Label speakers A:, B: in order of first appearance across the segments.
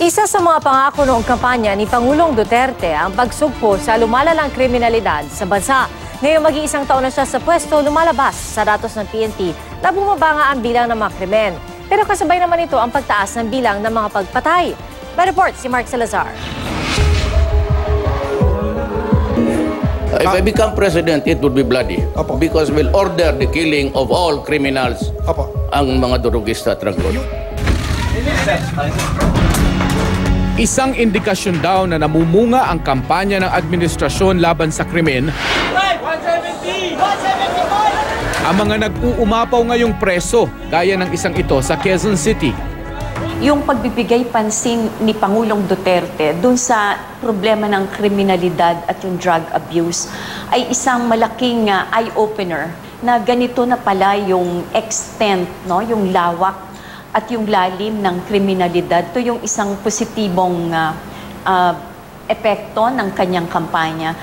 A: Isa sa mga pangako noong kampanya ni Pangulong Duterte ang pagsugpo sa lumalalang kriminalidad sa bansa. Ngayong mag-iisang taon na siya sa pwesto, lumalabas sa datos ng PNP na bumaba nga ang bilang ng mga krimen. Pero kasabay naman ito ang pagtaas ng bilang ng mga pagpatay. May report si Mark Salazar.
B: If I become president, it would be bloody. Opo. Because we'll order the killing of all criminals. Opo. Ang mga durugista at rangkot.
C: Isang indikasyon daw na namumunga ang kampanya ng administrasyon laban sa krimen. Ang mga nag-uumapaw ngayong preso, gaya ng isang ito sa Quezon City.
D: Yung pagbibigay pansin ni Pangulong Duterte dun sa problema ng kriminalidad at yung drug abuse ay isang malaking eye-opener na ganito na pala yung extent, no? Yung lawak at yung lalim ng kriminalidad. Ito yung isang positibong epekto ng kanyang kampanya.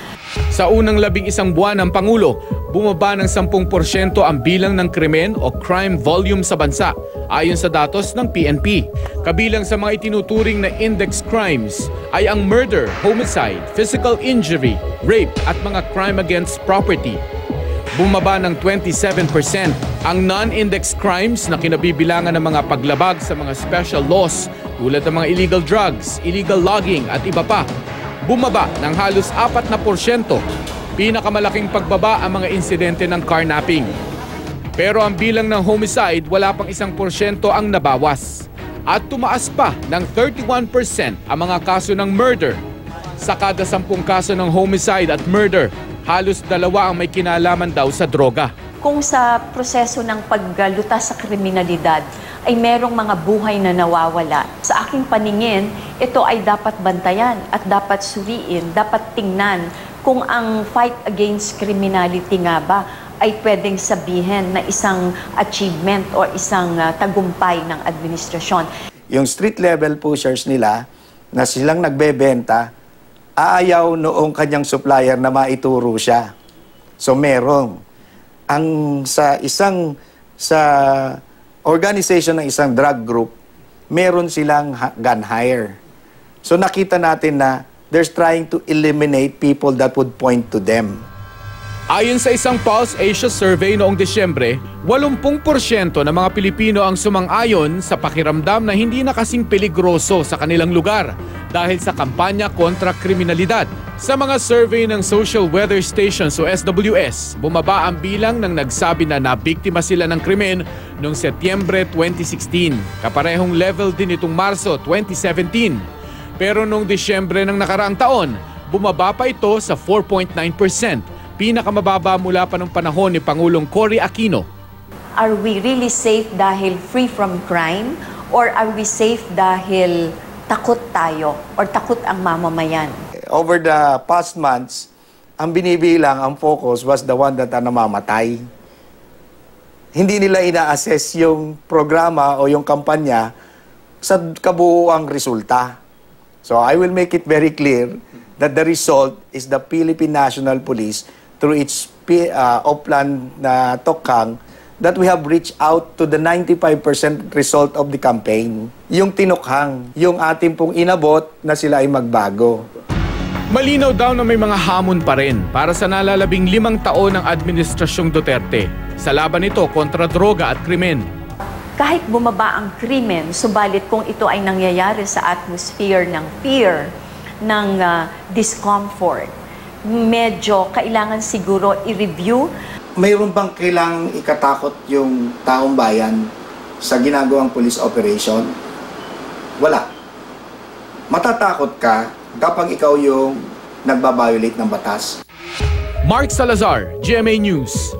C: Sa unang 11 buwan ng Pangulo, bumaba ng 10% ang bilang ng krimen o crime volume sa bansa, ayon sa datos ng PNP. Kabilang sa mga itinuturing na index crimes ay ang murder, homicide, physical injury, rape at mga crime against property. Bumaba ng 27% ang non-index crimes na kinabibilangan ng mga paglabag sa mga special laws tulad ng mga illegal drugs, illegal logging at iba pa. Bumaba ng halos 4%. Pinakamalaking pagbaba ang mga insidente ng carnapping. Pero ang bilang ng homicide wala pang 1% ang nabawas. At tumaas pa ng 31% ang mga kaso ng murder. Sa kada 10 kaso ng homicide at murder, halos 2 ang may kinalaman daw sa droga.
D: Kung sa proseso ng paglutas sa kriminalidad ay merong mga buhay na nawawala, sa aking paningin, ito ay dapat bantayan at dapat suriin, dapat tingnan kung ang fight against criminality nga ba ay pwedeng sabihin na isang achievement o isang tagumpay ng administrasyon.
E: Yung street level pushers nila na silang nagbebenta, aayaw noong kanyang supplier na maituro siya. So merong. Sa organization ng isang drug group, meron silang gun hire. So nakita natin na they're trying to eliminate people that would point to them.
C: Ayon sa isang Pulse Asia survey noong Disyembre, 80% ng mga Pilipino ang sumang-ayon sa pakiramdam na hindi na kasing peligroso sa kanilang lugar dahil sa kampanya kontra kriminalidad. Sa mga survey ng Social Weather Stations o SWS, bumaba ang bilang ng nagsabi na nabiktima sila ng krimen noong Setyembre 2016. Kaparehong level din itong Marso 2017. Pero noong Disyembre ng nakaraang taon, bumaba pa ito sa 4.9%. Pinakamababa mula pa ng panahon ni Pangulong Cory Aquino.
D: Are we really safe dahil free from crime? Or are we safe dahil takot tayo? Or takot ang mamamayan?
E: Over the past months, ang binibilang, ang focus was the one that namamatay. Hindi nila ina-assess yung programa o yung kampanya sa kabuuang resulta. So I will make it very clear that the result is the Philippine National Police through its Oplan na Tokhang that we have reached out to the 95% result of the campaign. Yung tinukhang, yung ating pong inabot na sila ay magbago.
C: Malinaw daw na may mga hamon pa rin para sa nalalabing 5 taon ng Administrasyong Duterte sa laban nito kontra droga at krimen.
D: Kahit bumaba ang krimen, subalit kung ito ay nangyayari sa atmosphere ng fear, ng discomfort, medyo kailangan siguro i-review.
E: Mayroon bang kailangang ikatakot yung taong bayan sa ginagawang police operation? Wala. Matatakot ka kapag ikaw yung nagbabiolate ng batas.
C: Mark Salazar, GMA News.